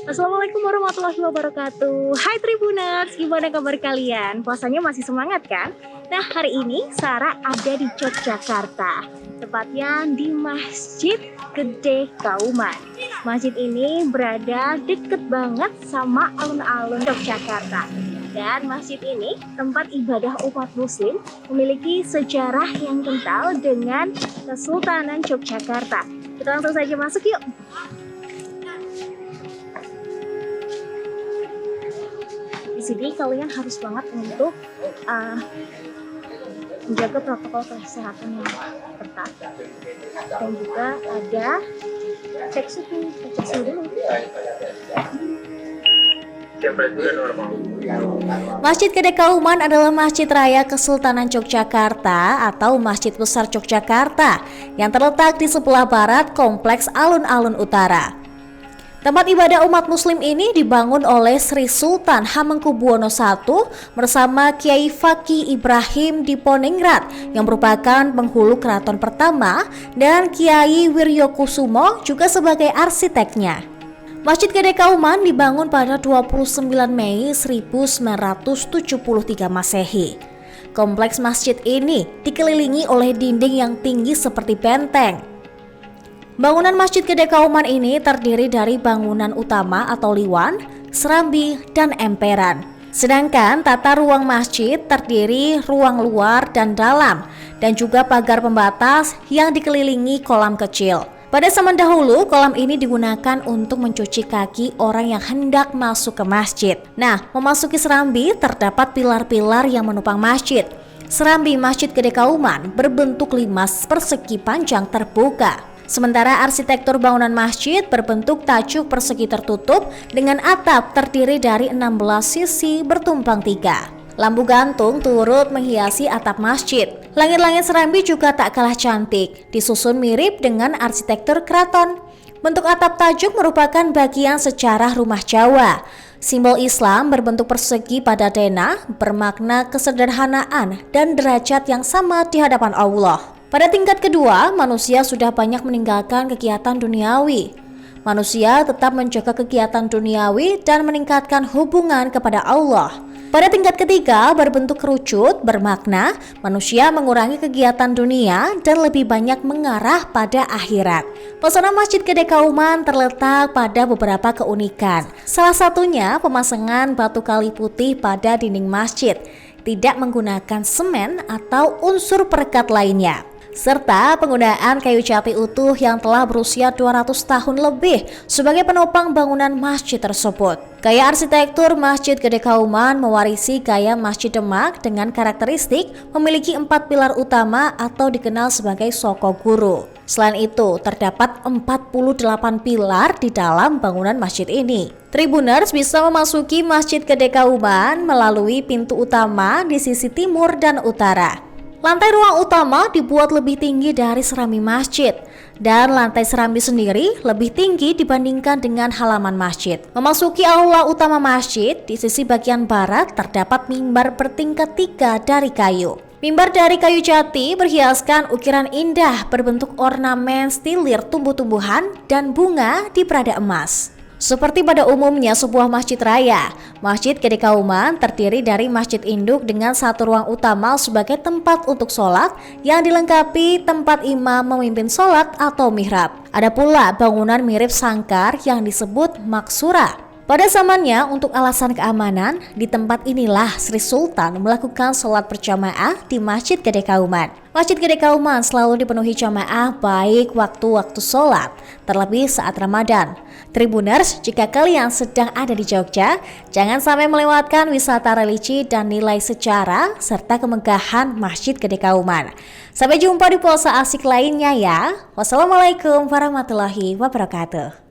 Assalamualaikum warahmatullahi wabarakatuh. Hai Tribuners, gimana kabar kalian? Puasanya masih semangat kan? Nah, hari ini Sarah ada di Yogyakarta, tepatnya di Masjid Gede Kauman. Masjid ini berada deket banget sama alun-alun Yogyakarta. Dan masjid ini tempat ibadah umat muslim, memiliki sejarah yang kental dengan Kesultanan Yogyakarta. Kita langsung saja masuk yuk. Di sini kalian harus banget untuk menjaga protokol kesehatan yang ketat, dan juga ada cek suhu dulu. Masjid Gede Kauman adalah Masjid Raya Kesultanan Yogyakarta atau Masjid Besar Yogyakarta yang terletak di sebelah barat kompleks alun-alun utara. Tempat ibadah umat muslim ini dibangun oleh Sri Sultan Hamengkubuwono I bersama Kiai Fakih Ibrahim Diponegoro yang merupakan penghulu keraton pertama, dan Kiai Wiryokusumo juga sebagai arsiteknya. Masjid Gede Kauman dibangun pada 29 Mei 1973 Masehi. Kompleks masjid ini dikelilingi oleh dinding yang tinggi seperti benteng. Bangunan Masjid Gede Kauman ini terdiri dari bangunan utama atau liwan, serambi, dan emperan. Sedangkan tata ruang masjid terdiri ruang luar dan dalam, dan juga pagar pembatas yang dikelilingi kolam kecil. Pada zaman dahulu, kolam ini digunakan untuk mencuci kaki orang yang hendak masuk ke masjid. Nah, memasuki serambi terdapat pilar-pilar yang menopang masjid. Serambi Masjid Gede Kauman berbentuk limas persegi panjang terbuka. Sementara arsitektur bangunan masjid berbentuk tajuk persegi tertutup dengan atap terdiri dari 16 sisi bertumpang tiga. Lampu gantung turut menghiasi atap masjid. Langit-langit serambi juga tak kalah cantik, disusun mirip dengan arsitektur keraton. Bentuk atap tajuk merupakan bagian sejarah rumah Jawa. Simbol Islam berbentuk persegi pada denah bermakna kesederhanaan dan derajat yang sama di hadapan Allah. Pada tingkat kedua, manusia sudah banyak meninggalkan kegiatan duniawi. Manusia tetap menjaga kegiatan duniawi dan meningkatkan hubungan kepada Allah. Pada tingkat ketiga, berbentuk kerucut bermakna manusia mengurangi kegiatan dunia dan lebih banyak mengarah pada akhirat. Pesona Masjid Gede Kauman terletak pada beberapa keunikan. Salah satunya pemasangan batu kali putih pada dinding masjid, tidak menggunakan semen atau unsur perekat lainnya, serta penggunaan kayu jati utuh yang telah berusia 200 tahun lebih sebagai penopang bangunan masjid tersebut. Gaya arsitektur Masjid Gede Kauman mewarisi gaya Masjid Demak dengan karakteristik memiliki 4 pilar utama atau dikenal sebagai soko guru. Selain itu, terdapat 48 pilar di dalam bangunan masjid ini. Tribuners bisa memasuki Masjid Gede Kauman melalui pintu utama di sisi timur dan utara. Lantai ruang utama dibuat lebih tinggi dari serambi masjid, dan lantai serambi sendiri lebih tinggi dibandingkan dengan halaman masjid. Memasuki aula utama masjid, di sisi bagian barat terdapat mimbar bertingkat 3 dari kayu. Mimbar dari kayu jati berhiaskan ukiran indah berbentuk ornamen stilir tumbuh-tumbuhan dan bunga di perada emas. Seperti pada umumnya sebuah masjid raya, Masjid Gede Kauman terdiri dari masjid induk dengan satu ruang utama sebagai tempat untuk sholat yang dilengkapi tempat imam memimpin sholat atau mihrab. Ada pula bangunan mirip sangkar yang disebut maksura. Pada zamannya, untuk alasan keamanan, di tempat inilah Sri Sultan melakukan sholat berjamaah di Masjid Gede Kauman. Masjid Gede Kauman selalu dipenuhi jamaah baik waktu-waktu sholat, terlebih saat Ramadan. Tribuners, jika kalian sedang ada di Jogja, jangan sampai melewatkan wisata religi dan nilai sejarah serta kemegahan Masjid Gede Kauman. Sampai jumpa di puasa asik lainnya ya. Wassalamualaikum warahmatullahi wabarakatuh.